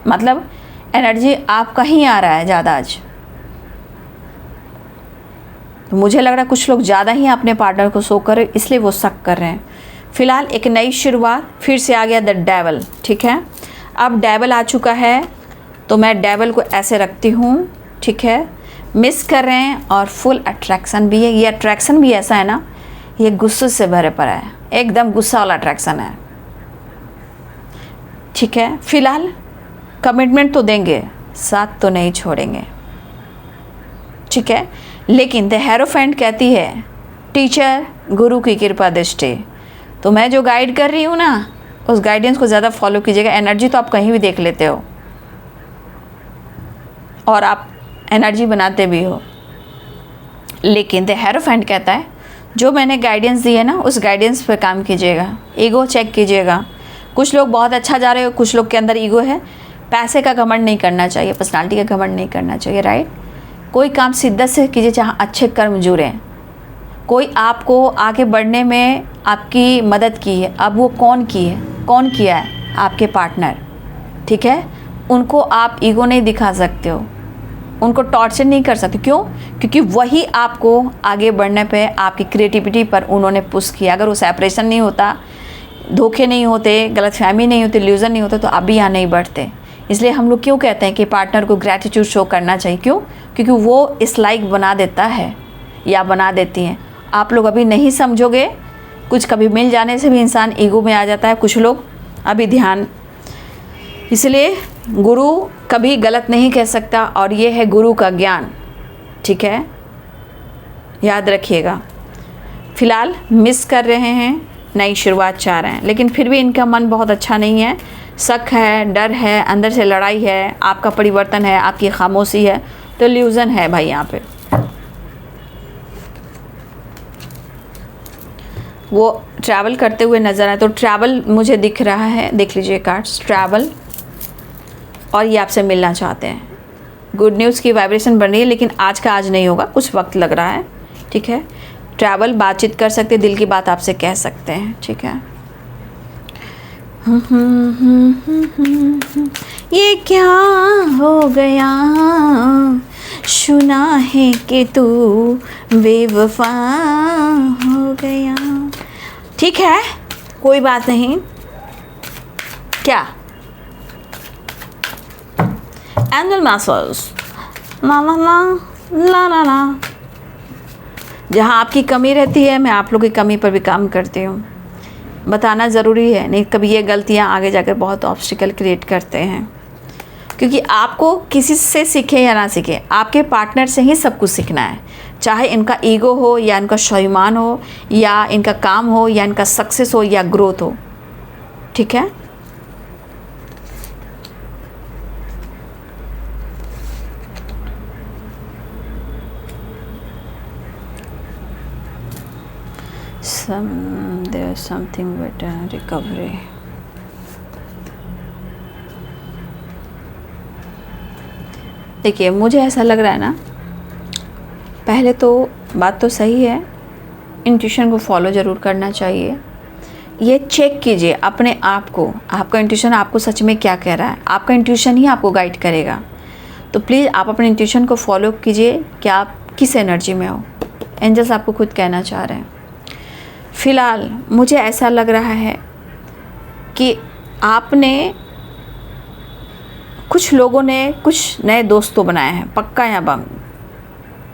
मतलब एनर्जी आपका ही आ रहा है ज़्यादा आज। तो मुझे लग रहा है कुछ लोग ज़्यादा ही अपने पार्टनर को शो कर रहे, इसलिए वो शक कर रहे हैं। फिलहाल एक नई शुरुआत, फिर से आ गया द डेवल, ठीक है। अब डेवल आ चुका है तो मैं डेवल को ऐसे रखती हूँ, ठीक है। मिस कर रहे हैं और फुल अट्रैक्शन भी है। ये अट्रैक्शन भी ऐसा है ना, ये गुस्से से भरे पड़ा है, एकदम गुस्सा वाला अट्रैक्शन है, ठीक है। फिलहाल कमिटमेंट तो देंगे, साथ तो नहीं छोड़ेंगे, ठीक है। लेकिन द हेरोफेंट कहती है टीचर गुरु की कृपा दृष्टि, तो मैं जो गाइड कर रही हूँ ना, उस गाइडेंस को ज़्यादा फॉलो कीजिएगा। एनर्जी तो आप कहीं भी देख लेते हो और आप एनर्जी बनाते भी हो, लेकिन द हेरोफेंट कहता है जो मैंने गाइडेंस दी है ना, उस गाइडेंस पे काम कीजिएगा। ईगो चेक कीजिएगा। कुछ लोग बहुत अच्छा जा रहे हो, कुछ लोग के अंदर ईगो है। पैसे का घमंड नहीं करना चाहिए, पर्सनालिटी का घमंड नहीं करना चाहिए, राइट। कोई काम शिद्दत से कीजिए जहाँ अच्छे कर्म जुड़ें। कोई आपको आगे बढ़ने में आपकी मदद की है, अब वो कौन की है, कौन किया है, आपके पार्टनर, ठीक है। उनको आप ईगो नहीं दिखा सकते हो, उनको टॉर्चर नहीं कर सकते। क्यों? क्योंकि वही आपको आगे बढ़ने पे, आपकी क्रिएटिविटी पर उन्होंने पुश किया। अगर वो सेपरेशन नहीं होता, धोखे नहीं होते, गलतफहमी नहीं होती, इल्यूजन नहीं होता, तो आप भी यहाँ नहीं बढ़ते। इसलिए हम लोग क्यों कहते हैं कि पार्टनर को ग्रैटिट्यूड शो करना चाहिए। क्यों? क्योंकि वो इस लाइक बना देता है या बना देती हैं। आप लोग अभी नहीं समझोगे, कुछ कभी मिल जाने से भी इंसान ईगो में आ जाता है। कुछ लोग अभी ध्यान, इसलिए गुरु कभी गलत नहीं कह सकता, और ये है गुरु का ज्ञान, ठीक है, याद रखिएगा। फिलहाल मिस कर रहे हैं, नई शुरुआत चाह रहे हैं, लेकिन फिर भी इनका मन बहुत अच्छा नहीं है। शक है, डर है, अंदर से लड़ाई है, आपका परिवर्तन है, आपकी खामोशी है, तो इल्यूजन है भाई। यहाँ पे वो ट्रैवल करते हुए नज़र आए, तो ट्रैवल मुझे दिख रहा है, देख लीजिए कार्ड्स, ट्रैवल, और ये आपसे मिलना चाहते हैं। गुड न्यूज़ की वाइब्रेशन बन रही है, लेकिन आज का आज नहीं होगा, कुछ वक्त लग रहा है, ठीक है। ट्रैवल, बातचीत कर सकते, दिल की बात आपसे कह सकते हैं, ठीक है। ये क्या हो गया, सुना है कि तू बेवफा हो गया, ठीक है, कोई बात नहीं। क्या एंजल मैसेज, ला ला ला ला ला ला। जहाँ आपकी कमी रहती है, मैं आप लोग की कमी पर भी काम करती हूँ। बताना ज़रूरी है, नहीं कभी ये गलतियाँ आगे जाकर बहुत ऑब्स्टिकल क्रिएट करते हैं। क्योंकि आपको किसी से सीखे या ना सीखे, आपके पार्टनर से ही सब कुछ सीखना है। चाहे इनका ईगो हो या इनका स्वाभिमान हो या इनका काम हो या इनका सक्सेस हो या ग्रोथ हो, ठीक है। There's something better, recovery. देखिए, मुझे ऐसा लग रहा है ना, पहले तो बात तो सही है, इंट्यूशन को फॉलो ज़रूर करना चाहिए। ये चेक कीजिए अपने आप को, आपका इंट्यूशन आपको सच में क्या कह रहा है। आपका इंट्यूशन ही आपको गाइड करेगा। तो प्लीज़ आप अपने इंट्यूशन को फॉलो कीजिए कि आप किस एनर्जी में हो। एंजल्स आपको खुद कहना चाह रहे हैं। फ़िलहाल मुझे ऐसा लग रहा है कि आपने, कुछ लोगों ने कुछ नए दोस्त तो बनाए हैं, पक्का या बंग।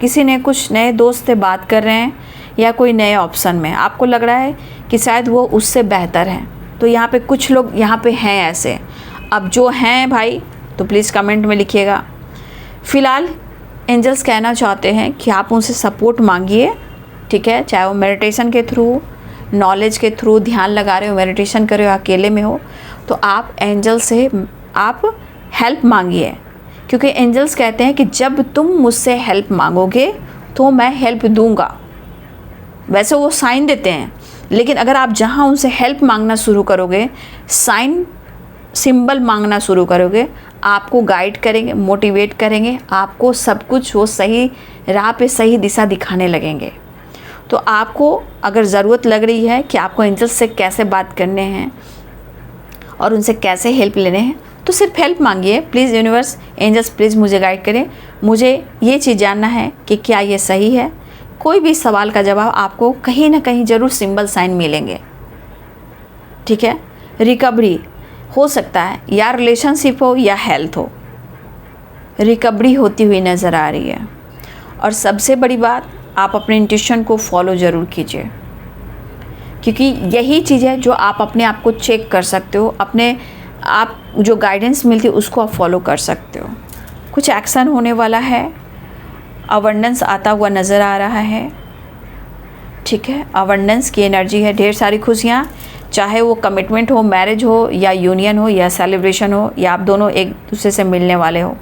किसी ने कुछ नए दोस्त से बात कर रहे हैं या कोई नए ऑप्शन में आपको लग रहा है कि शायद वो उससे बेहतर है। तो यहाँ पे कुछ लोग यहाँ पे हैं ऐसे। अब जो हैं भाई तो प्लीज़ कमेंट में लिखिएगा। फ़िलहाल एंजल्स कहना चाहते हैं कि आप उनसे सपोर्ट मांगिए, ठीक है। चाहे वो मेडिटेशन के थ्रू, नॉलेज के थ्रू, ध्यान लगा रहे हो, मेडिटेशन कर रहे हो, अकेले में हो, तो आप एंजल से आप हेल्प मांगिए। क्योंकि एंजल्स कहते हैं कि जब तुम मुझसे हेल्प मांगोगे तो मैं हेल्प दूंगा। वैसे वो साइन देते हैं, लेकिन अगर आप जहाँ उनसे हेल्प मांगना शुरू करोगे, साइन सिंबल मांगना शुरू करोगे, आपको गाइड करेंगे, मोटिवेट करेंगे, आपको सब कुछ वो सही राह पे, सही दिशा दिखाने लगेंगे। तो आपको अगर ज़रूरत लग रही है कि आपको एंजल्स से कैसे बात करने हैं और उनसे कैसे हेल्प लेने हैं, तो सिर्फ हेल्प मांगिए। प्लीज़ यूनिवर्स, एंजल्स प्लीज़ मुझे गाइड करें। मुझे ये चीज़ जानना है कि क्या ये सही है। कोई भी सवाल का जवाब आपको कहीं ना कहीं ज़रूर सिंबल साइन मिलेंगे, ठीक है। रिकवरी हो सकता है, या रिलेशनशिप हो या हेल्थ हो, रिकवरी होती हुई नज़र आ रही है। और सबसे बड़ी बात, आप अपने इंट्यूशन को फॉलो ज़रूर कीजिए, क्योंकि यही चीज़ है जो आप अपने आप को चेक कर सकते हो। अपने आप जो गाइडेंस मिलती है उसको आप फॉलो कर सकते हो। कुछ एक्शन होने वाला है, अबंडेंस आता हुआ नज़र आ रहा है, ठीक है। अबंडेंस की एनर्जी है, ढेर सारी खुशियाँ, चाहे वो कमिटमेंट हो, मैरिज हो, या यूनियन हो, या सेलिब्रेशन हो, या आप दोनों एक दूसरे से मिलने वाले हो।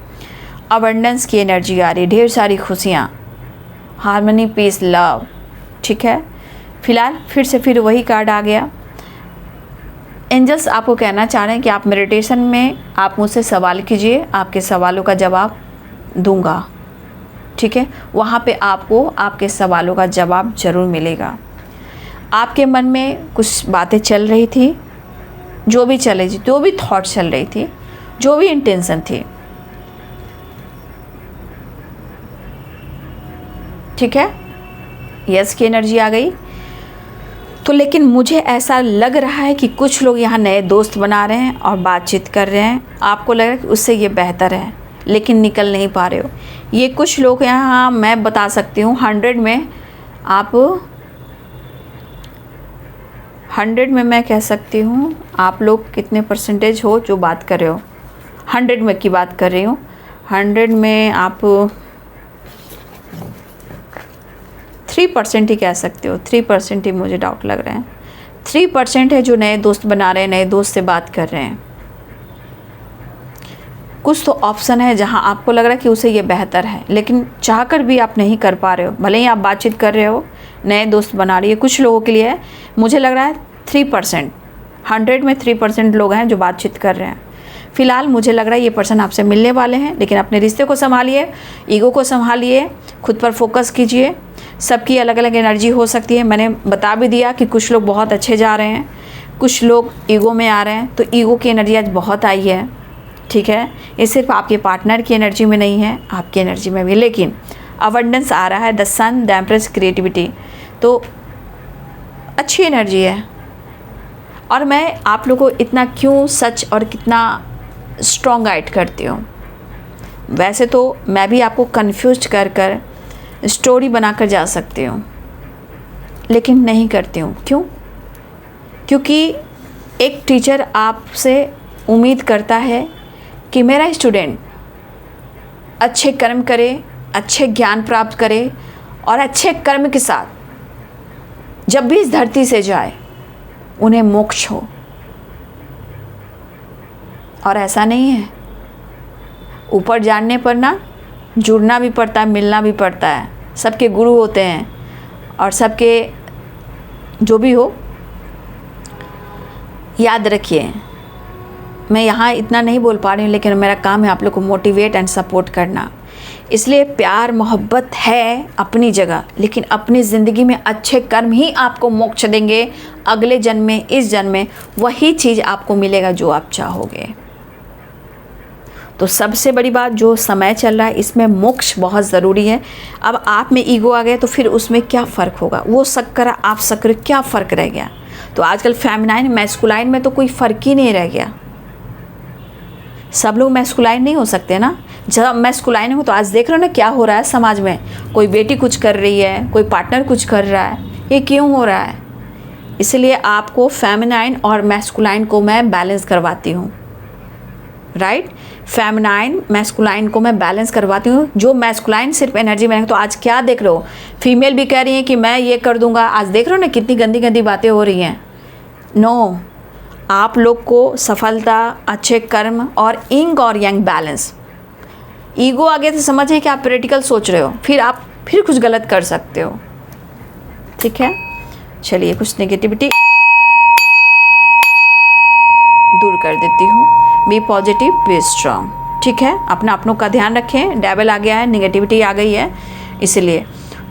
अबंडेंस की एनर्जी आ रही है, ढेर सारी खुशियाँ, हार्मनी, पीस, लव, ठीक है। फिलहाल फिर वही कार्ड आ गया। एंजल्स आपको कहना चाह रहे हैं कि आप मेडिटेशन में आप मुझसे सवाल कीजिए, आपके सवालों का जवाब दूंगा, ठीक है। वहाँ पे आपको आपके सवालों का जवाब ज़रूर मिलेगा। आपके मन में कुछ बातें चल रही थी, जो भी चल रही थी, जो भी थॉट चल रही थी, जो भी इंटेंशन थी, ठीक है। यस की एनर्जी आ गई। तो लेकिन मुझे ऐसा लग रहा है कि कुछ लोग यहाँ नए दोस्त बना रहे हैं और बातचीत कर रहे हैं। आपको लग रहा है कि उससे ये बेहतर है, लेकिन निकल नहीं पा रहे हो। ये कुछ लोग यहाँ, मैं बता सकती हूँ 100 में, आप 100 में मैं कह सकती हूँ आप लोग कितने परसेंटेज हो जो बात कर रहे हो। 100 में की बात कर रही हूँ। 100 में आप 3% ही कह सकते हो। 3% ही मुझे डाउट लग रहा है। 3% है जो नए दोस्त बना रहे हैं, नए दोस्त से बात कर रहे हैं। कुछ तो ऑप्शन है जहां आपको लग रहा है कि उसे ये बेहतर है, लेकिन चाहकर भी आप नहीं कर पा रहे हो। भले ही आप बातचीत कर रहे हो, नए दोस्त बना रही है, कुछ लोगों के लिए है। मुझे लग रहा है 3%, 100 में 3% लोग हैं जो बातचीत कर रहे हैं। फ़िलहाल मुझे लग रहा है ये पर्सन आपसे मिलने वाले हैं, लेकिन अपने रिश्ते को संभालिए, ईगो को संभालिए, खुद पर फोकस कीजिए। सबकी अलग अलग एनर्जी हो सकती है। मैंने बता भी दिया कि कुछ लोग बहुत अच्छे जा रहे हैं, कुछ लोग ईगो में आ रहे हैं। तो ईगो की एनर्जी आज बहुत आई है, ठीक है। ये सिर्फ आपके पार्टनर की एनर्जी में नहीं है, आपकी एनर्जी में भी। लेकिन अबंडेंस आ रहा है, the sun, the empress, creativity, तो अच्छी एनर्जी है। और मैं आप लोगों को इतना क्यों सच और कितना स्ट्रॉन्ग गाइड करती हूँ। वैसे तो मैं भी आपको कन्फ्यूज कर कर स्टोरी बनाकर जा सकती हूँ, लेकिन नहीं करती हूँ। क्यों? क्योंकि एक टीचर आपसे उम्मीद करता है कि मेरा स्टूडेंट अच्छे कर्म करे, अच्छे ज्ञान प्राप्त करे और अच्छे कर्म के साथ जब भी इस धरती से जाए उन्हें मोक्ष हो। और ऐसा नहीं है। ऊपर जानने पर ना जुड़ना भी पड़ता है, मिलना भी पड़ता है। सबके गुरु होते हैं और सबके जो भी हो, याद रखिए। मैं यहाँ इतना नहीं बोल पा रही हूँ, लेकिन मेरा काम है आप लोग को मोटिवेट एंड सपोर्ट करना। इसलिए प्यार मोहब्बत है अपनी जगह, लेकिन अपनी ज़िंदगी में अच्छे कर्म ही आपको मोक्ष देंगे। अगले जन्म में, इस जन्म में वही चीज़ आपको मिलेगा जो आप चाहोगे। तो सबसे बड़ी बात, जो समय चल रहा है इसमें मोक्ष बहुत ज़रूरी है। अब आप में ईगो आ गया तो फिर उसमें क्या फ़र्क होगा? वो शक्कर आप शक्कर, क्या फ़र्क रह गया? तो आजकल फेमिनाइन मैस्कुलाइन में तो कोई फ़र्क ही नहीं रह गया। सब लोग मैस्कुलाइन नहीं हो सकते ना। जब मैस्कुलाइन हो तो आज देख रहे हो ना क्या हो रहा है समाज में। कोई बेटी कुछ कर रही है, कोई पार्टनर कुछ कर रहा है, ये क्यों हो रहा है? इसलिए आपको फेमिनाइन और मैस्कुलाइन को मैं बैलेंस करवाती हूँ, राइट। फेमिनाइन मैस्कुलाइन को मैं बैलेंस करवाती हूँ। जो मैस्कुलाइन सिर्फ एनर्जी में, तो आज क्या देख रहे हो, फीमेल भी कह रही हैं कि मैं ये कर दूंगा। आज देख रहे हो ना कितनी गंदी गंदी बातें हो रही हैं। नो, आप लोग को सफलता, अच्छे कर्म और इंग और यंग बैलेंस। ईगो आगे तो समझिए कि आप प्रैक्टिकल सोच रहे हो, फिर आप फिर कुछ गलत कर सकते हो, ठीक है। चलिए कुछ नेगेटिविटी दूर कर देती हूँ। बी पॉजिटिव, बी स्ट्रांग, ठीक है। अपना अपनों का ध्यान रखें। डेविल आ गया है, नेगेटिविटी आ गई है, इसलिए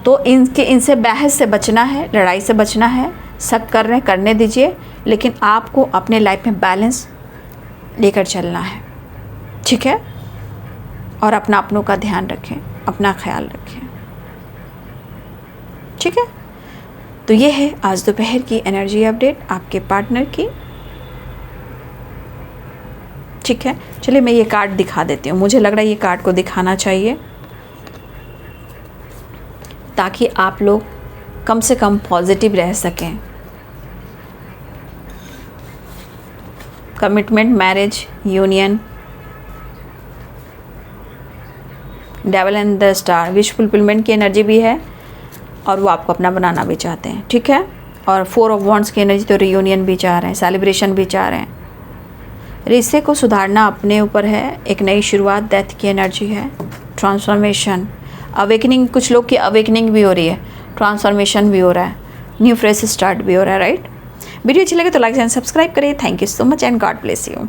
तो इनसे बहस से बचना है, लड़ाई से बचना है। सब कर रहे हैं, करने दीजिए, लेकिन आपको अपने लाइफ में बैलेंस लेकर चलना है, ठीक है। और अपना अपनों का ध्यान रखें, अपना ख्याल रखें, ठीक है। तो ये है आज दोपहर की एनर्जी अपडेट आपके पार्टनर की, ठीक है। चलिए मैं ये कार्ड दिखा देती हूँ। मुझे लग रहा है ये कार्ड को दिखाना चाहिए ताकि आप लोग कम से कम पॉजिटिव रह सकें। Commitment, marriage, union, devil and the star, wish fulfilment की एनर्जी भी है और वो आपको अपना बनाना भी चाहते हैं, ठीक है। और 4 ऑफ वॉन्ड्स की एनर्जी, तो रियूनियन भी चाह रहे हैं, सेलिब्रेशन भी चाह रहे हैं। रिश्ते को सुधारना अपने ऊपर है, एक नई शुरुआत, डेथ की एनर्जी है, ट्रांसफॉर्मेशन, अवेकनिंग। कुछ लोग की अवेकनिंग भी हो रही है, ट्रांसफॉर्मेशन भी हो रहा है, न्यू फ्रेश स्टार्ट भी हो रहा है, राइट। वीडियो अच्छी लगे तो लाइक एंड सब्सक्राइब करिए। Thank you so much and God bless you.